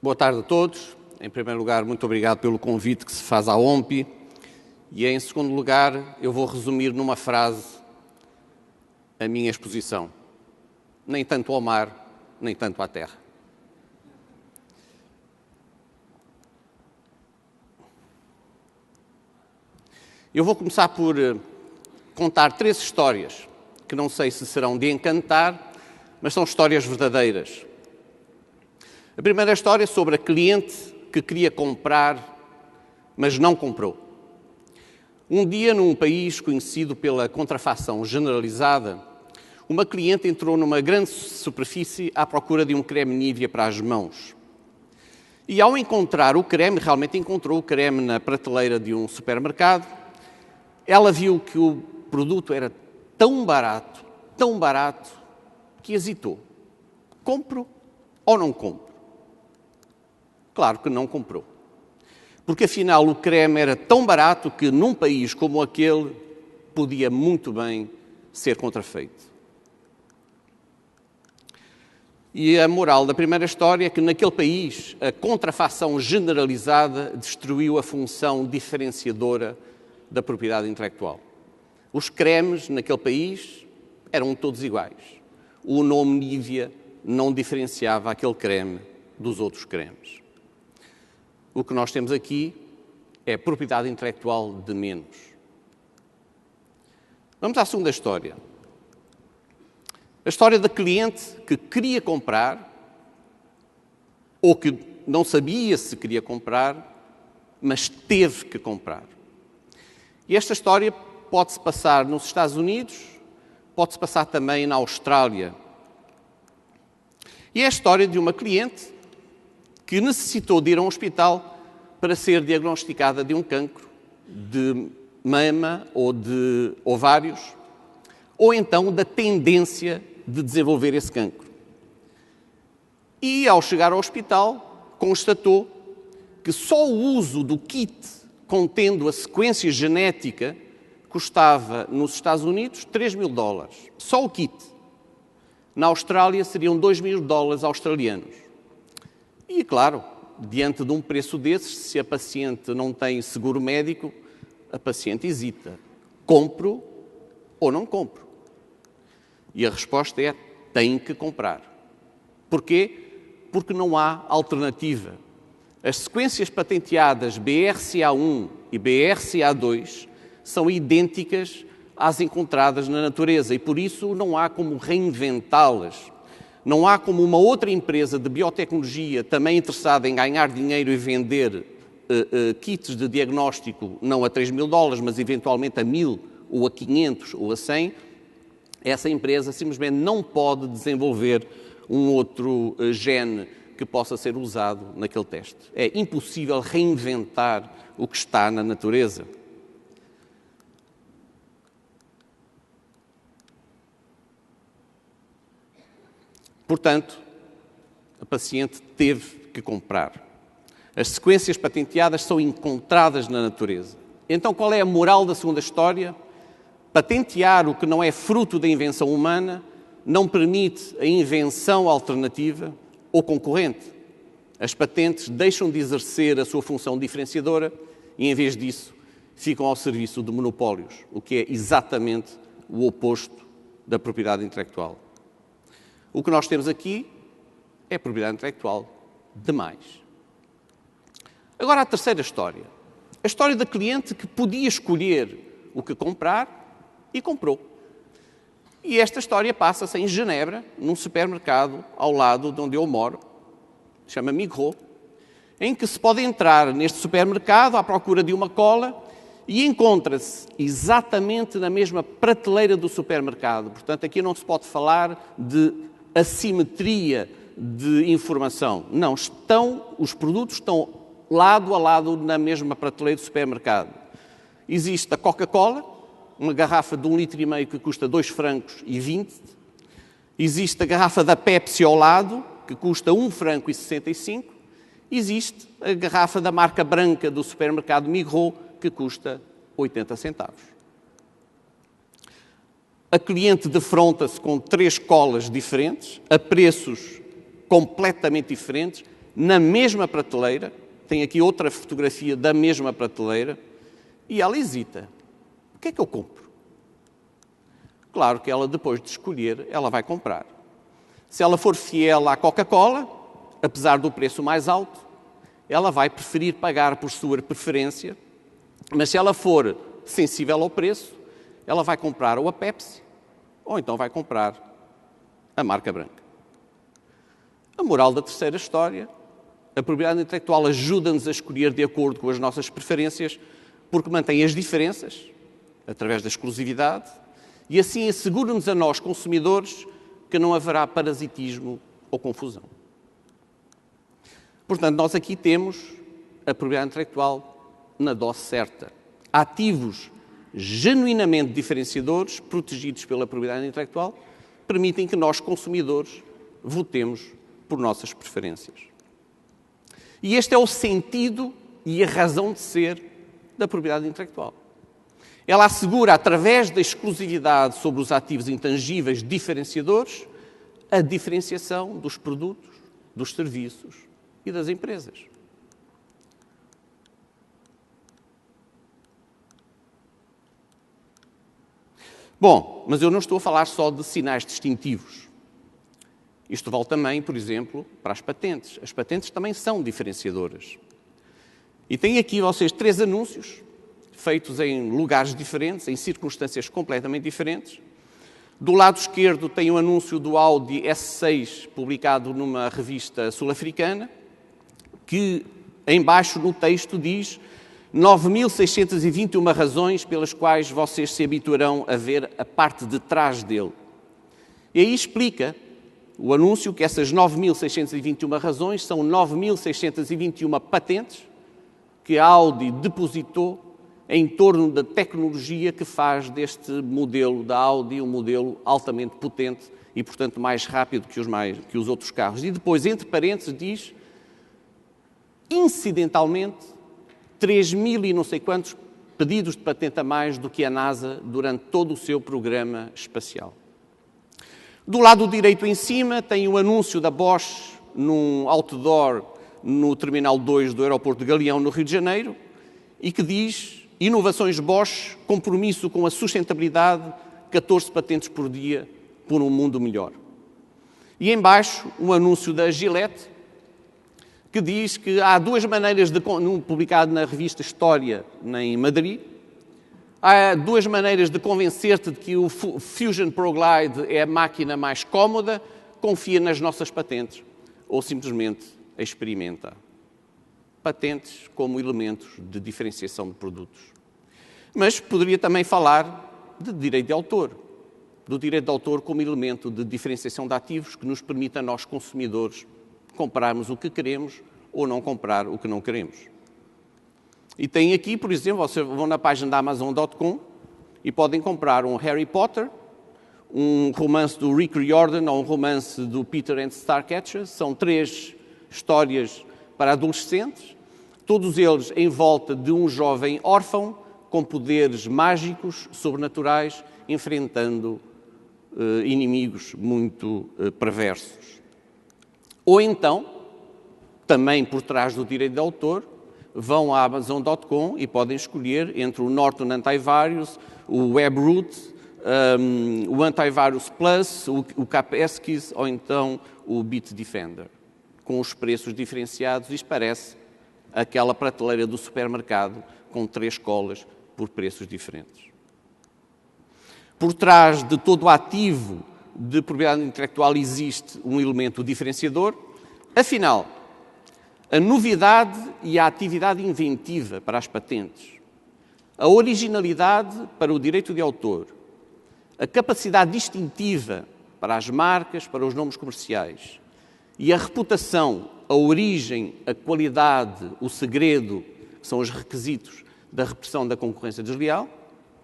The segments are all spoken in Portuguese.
Boa tarde a todos. Em primeiro lugar, muito obrigado pelo convite que se faz à OMPI. E em segundo lugar, eu vou resumir numa frase a minha exposição. Nem tanto ao mar, nem tanto à terra. Eu vou começar por contar 3 histórias que não sei se serão de encantar, mas são histórias verdadeiras. A primeira história é sobre a cliente que queria comprar, mas não comprou. Um dia, num país conhecido pela contrafação generalizada, uma cliente entrou numa grande superfície à procura de um creme Nivea para as mãos. E ao encontrar o creme, realmente encontrou o creme na prateleira de um supermercado, ela viu que o produto era tão barato, que hesitou. Compro ou não compro? Claro que não comprou. Porque afinal o creme era tão barato que num país como aquele podia muito bem ser contrafeito. E a moral da primeira história é que naquele país a contrafação generalizada destruiu a função diferenciadora da propriedade intelectual. Os cremes naquele país eram todos iguais. O nome Nivea não diferenciava aquele creme dos outros cremes. O que nós temos aqui é propriedade intelectual de menos. Vamos à segunda história. A história da cliente que queria comprar, ou que não sabia se queria comprar, mas teve que comprar. E esta história pode-se passar nos Estados Unidos, pode-se passar também na Austrália. E é a história de uma cliente que necessitou de ir a um hospital para ser diagnosticada de um cancro de mama ou de ovários, ou então da tendência de desenvolver esse cancro. E, ao chegar ao hospital, constatou que só o uso do kit contendo a sequência genética custava, nos Estados Unidos, $3.000. Só o kit. Na Austrália, seriam $2.000 australianos. E, claro, diante de um preço desses, se a paciente não tem seguro médico, a paciente hesita. Compro ou não compro? E a resposta é: tem que comprar. Porquê? Porque não há alternativa. As sequências patenteadas BRCA1 e BRCA2 são idênticas às encontradas na natureza e, por isso, não há como reinventá-las. Não há como uma outra empresa de biotecnologia também interessada em ganhar dinheiro e vender kits de diagnóstico não a $3.000, mas eventualmente a 1.000 ou a 500 ou a 100, essa empresa simplesmente não pode desenvolver um outro gene que possa ser usado naquele teste. É impossível reinventar o que está na natureza. Portanto, a paciente teve que comprar. As sequências patenteadas são encontradas na natureza. Então, qual é a moral da segunda história? Patentear o que não é fruto da invenção humana não permite a invenção alternativa ou concorrente. As patentes deixam de exercer a sua função diferenciadora e, em vez disso, ficam ao serviço de monopólios, o que é exatamente o oposto da propriedade intelectual. O que nós temos aqui é propriedade intelectual demais. Agora, a terceira história. A história da cliente que podia escolher o que comprar e comprou. E esta história passa-se em Genebra, num supermercado ao lado de onde eu moro, chama Migros, em que se pode entrar neste supermercado à procura de uma cola e encontra-se exatamente na mesma prateleira do supermercado. Portanto, aqui não se pode falar de assimetria de informação. Não, os produtos estão lado a lado na mesma prateleira do supermercado. Existe a Coca-Cola, uma garrafa de 1,5 litro que custa 2,20 francos. Existe a garrafa da Pepsi ao lado, que custa 1,65 franco. Existe a garrafa da marca branca do supermercado Migros, que custa 80 centavos. A cliente defronta-se com 3 colas diferentes, a preços completamente diferentes, na mesma prateleira, tem aqui outra fotografia da mesma prateleira, e ela hesita. O que é que eu compro? Claro que ela, depois de escolher, ela vai comprar. Se ela for fiel à Coca-Cola, apesar do preço mais alto, ela vai preferir pagar por sua preferência, mas se ela for sensível ao preço, ela vai comprar ou a Pepsi, ou então vai comprar a marca branca. A moral da terceira história: a propriedade intelectual ajuda-nos a escolher de acordo com as nossas preferências, porque mantém as diferenças, através da exclusividade, e assim assegura-nos a nós, consumidores, que não haverá parasitismo ou confusão. Portanto, nós aqui temos a propriedade intelectual na dose certa. Ativos genuinamente diferenciadores, protegidos pela propriedade intelectual, permitem que nós, consumidores, votemos por nossas preferências. E este é o sentido e a razão de ser da propriedade intelectual. Ela assegura, através da exclusividade sobre os ativos intangíveis diferenciadores, a diferenciação dos produtos, dos serviços e das empresas. Bom, mas eu não estou a falar só de sinais distintivos. Isto vale também, por exemplo, para as patentes. As patentes também são diferenciadoras. E tem aqui vocês 3 anúncios, feitos em lugares diferentes, em circunstâncias completamente diferentes. Do lado esquerdo tem um anúncio do Audi S6, publicado numa revista sul-africana, que, em baixo no texto, diz 9.621 razões pelas quais vocês se habituarão a ver a parte de trás dele. E aí explica o anúncio que essas 9.621 razões são 9.621 patentes que a Audi depositou em torno da tecnologia que faz deste modelo da Audi um modelo altamente potente e, portanto, mais rápido que os outros carros. E depois, entre parênteses, diz, incidentalmente, 3.000 e não sei quantos pedidos de patente a mais do que a NASA durante todo o seu programa espacial. Do lado direito em cima tem o anúncio da Bosch num outdoor no Terminal 2 do Aeroporto de Galeão, no Rio de Janeiro, e que diz: inovações Bosch, compromisso com a sustentabilidade, 14 patentes por dia por um mundo melhor. E em baixo, um anúncio da Gillette, que diz que há 2 maneiras, publicado na revista História, em Madrid, há 2 maneiras de convencer-te de que o Fusion Pro Glide é a máquina mais cómoda: confia nas nossas patentes ou simplesmente experimenta. Patentes como elementos de diferenciação de produtos. Mas poderia também falar de direito de autor, do direito de autor como elemento de diferenciação de ativos que nos permite a nós, consumidores, comprarmos o que queremos ou não comprar o que não queremos. E tem aqui, por exemplo, vocês vão na página da Amazon.com e podem comprar um Harry Potter, um romance do Rick Riordan ou um romance do Peter and Starcatcher. São 3 histórias para adolescentes, todos eles em volta de um jovem órfão com poderes mágicos, sobrenaturais, enfrentando inimigos muito perversos. Ou então, também por trás do direito de autor, vão à Amazon.com e podem escolher entre o Norton Antivirus, o WebRoot, o Antivirus Plus, o Kaspersky ou então o Bitdefender. Com os preços diferenciados, isto parece aquela prateleira do supermercado com 3 colas por preços diferentes. Por trás de todo o ativo de propriedade intelectual existe um elemento diferenciador. Afinal, a novidade e a atividade inventiva para as patentes, a originalidade para o direito de autor, a capacidade distintiva para as marcas, para os nomes comerciais e a reputação, a origem, a qualidade, o segredo, que são os requisitos da repressão da concorrência desleal,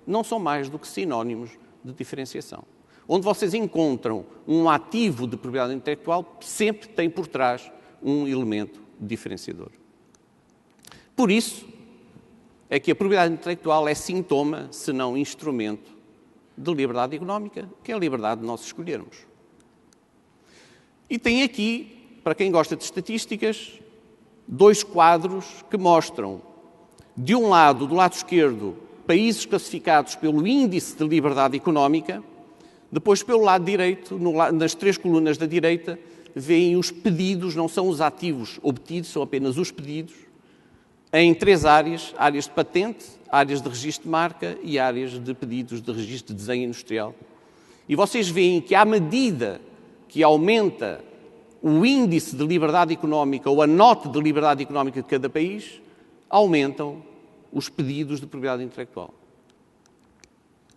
não são mais do que sinónimos de diferenciação. Onde vocês encontram um ativo de propriedade intelectual, sempre tem por trás um elemento diferenciador. Por isso é que a propriedade intelectual é sintoma, se não instrumento, de liberdade económica, que é a liberdade de nós escolhermos. E tem aqui para quem gosta de estatísticas, 2 quadros que mostram, de um lado, do lado esquerdo, países classificados pelo Índice de Liberdade Económica, depois, pelo lado direito, nas 3 colunas da direita, veem os pedidos, não são os ativos obtidos, são apenas os pedidos, em 3 áreas: áreas de patente, áreas de registro de marca e áreas de pedidos de registro de desenho industrial. E vocês veem que, à medida que aumenta o índice de liberdade económica ou a nota de liberdade económica de cada país, aumentam os pedidos de propriedade intelectual.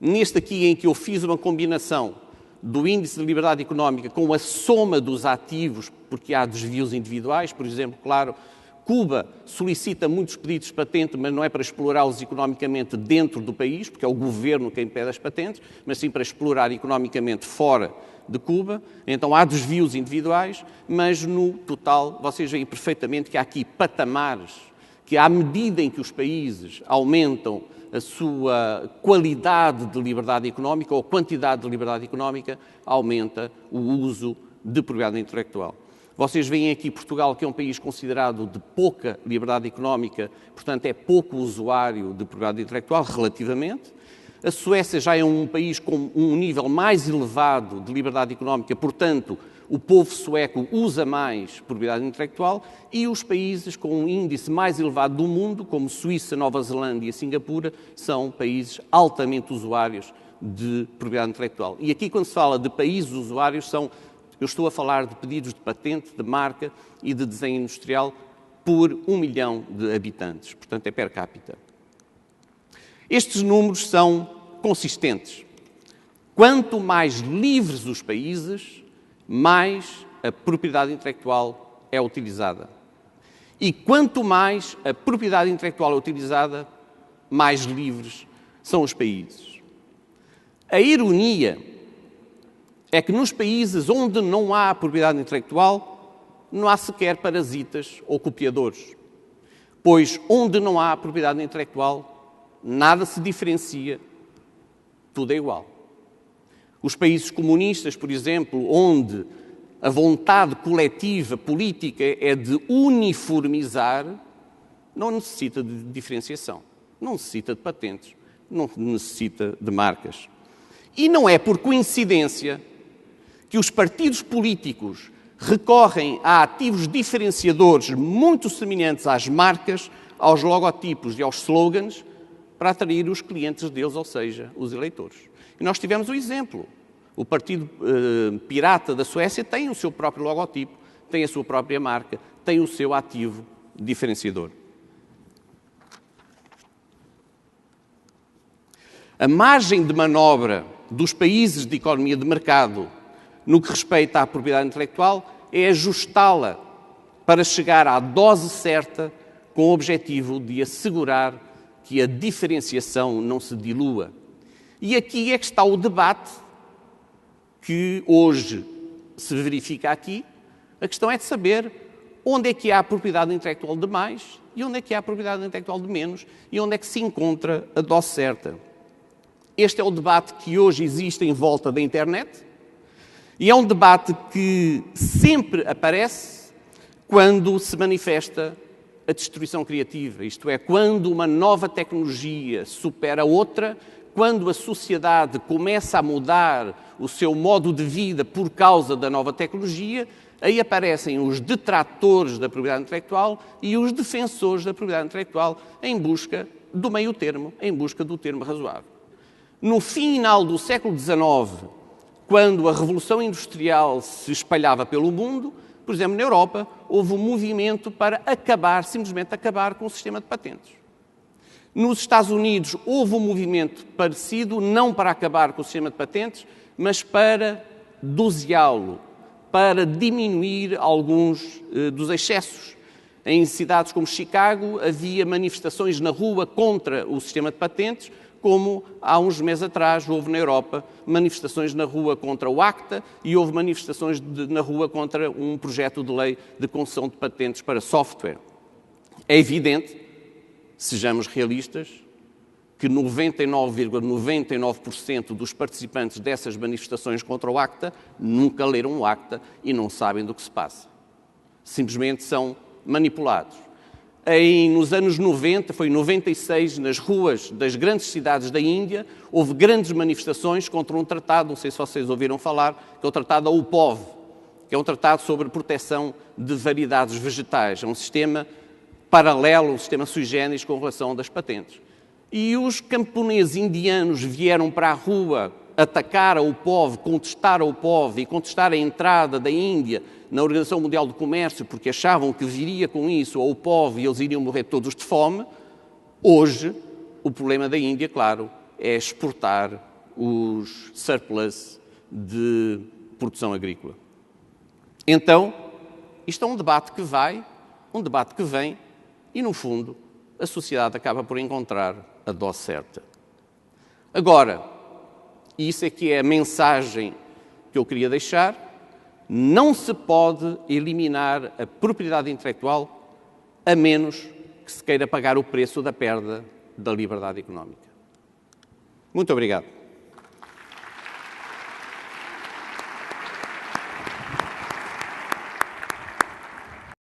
Neste aqui, em que eu fiz uma combinação do índice de liberdade económica com a soma dos ativos, porque há desvios individuais, por exemplo, claro, Cuba solicita muitos pedidos de patente, mas não é para explorá-los economicamente dentro do país, porque é o governo quem pede as patentes, mas sim para explorar economicamente fora de Cuba. Então há desvios individuais, mas no total vocês veem perfeitamente que há aqui patamares, que à medida em que os países aumentam a sua qualidade de liberdade económica ou quantidade de liberdade económica, aumenta o uso de propriedade intelectual. Vocês veem aqui Portugal, que é um país considerado de pouca liberdade económica, portanto é pouco usuário de propriedade intelectual, relativamente. A Suécia já é um país com um nível mais elevado de liberdade económica, portanto o povo sueco usa mais propriedade intelectual, e os países com um índice mais elevado do mundo, como Suíça, Nova Zelândia e Singapura, são países altamente usuários de propriedade intelectual. E aqui, quando se fala de países usuários, eu estou a falar de pedidos de patente, de marca e de desenho industrial por 1 milhão de habitantes, portanto é per capita. Estes números são consistentes. Quanto mais livres os países, mais a propriedade intelectual é utilizada. E quanto mais a propriedade intelectual é utilizada, mais livres são os países. A ironia é que nos países onde não há propriedade intelectual, não há sequer parasitas ou copiadores. Pois onde não há propriedade intelectual, nada se diferencia, tudo é igual. Os países comunistas, por exemplo, onde a vontade coletiva política é de uniformizar, não necessita de diferenciação, não necessita de patentes, não necessita de marcas. E não é por coincidência que os partidos políticos recorrem a ativos diferenciadores muito semelhantes às marcas, aos logotipos e aos slogans para atrair os clientes deles, ou seja, os eleitores. E nós tivemos o exemplo. O Partido Pirata da Suécia tem o seu próprio logotipo, tem a sua própria marca, tem o seu ativo diferenciador. A margem de manobra dos países de economia de mercado no que respeita à propriedade intelectual é ajustá-la para chegar à dose certa com o objetivo de assegurar que a diferenciação não se dilua. E aqui é que está o debate que hoje se verifica aqui. A questão é de saber onde é que há a propriedade intelectual de mais e onde é que há a propriedade intelectual de menos e onde é que se encontra a dose certa. Este é o debate que hoje existe em volta da internet e é um debate que sempre aparece quando se manifesta a destruição criativa, isto é, quando uma nova tecnologia supera outra, quando a sociedade começa a mudar o seu modo de vida por causa da nova tecnologia, aí aparecem os detratores da propriedade intelectual e os defensores da propriedade intelectual em busca do meio termo, em busca do termo razoável. No final do século XIX, quando a Revolução Industrial se espalhava pelo mundo, por exemplo, na Europa, houve um movimento para simplesmente acabar com o sistema de patentes. Nos Estados Unidos houve um movimento parecido, não para acabar com o sistema de patentes, mas para doseá-lo, para diminuir alguns dos excessos. Em cidades como Chicago havia manifestações na rua contra o sistema de patentes, como há uns meses atrás houve na Europa manifestações na rua contra o ACTA e houve manifestações na rua contra um projeto de lei de concessão de patentes para software. É evidente, sejamos realistas, que 99,99% dos participantes dessas manifestações contra o ACTA nunca leram o ACTA e não sabem do que se passa. simplesmente são manipulados. Nos anos 90, foi em 96, nas ruas das grandes cidades da Índia, houve grandes manifestações contra um tratado, não sei se vocês ouviram falar, que é o Tratado da UPOV, que é um tratado sobre proteção de variedades vegetais. É um sistema paralelo, um sistema sui generis com relação das patentes. E os camponeses indianos vieram para a rua atacar a UPOV, contestar a UPOV e contestar a entrada da Índia na Organização Mundial do Comércio, porque achavam que viria com isso a UPOV e eles iriam morrer todos de fome. Hoje, o problema da Índia, claro, é exportar os surplus de produção agrícola. Então, isto é um debate que vai, um debate que vem, e, no fundo, a sociedade acaba por encontrar a dose certa. Agora, e isso é que é a mensagem que eu queria deixar, não se pode eliminar a propriedade intelectual a menos que se queira pagar o preço da perda da liberdade económica. Muito obrigado.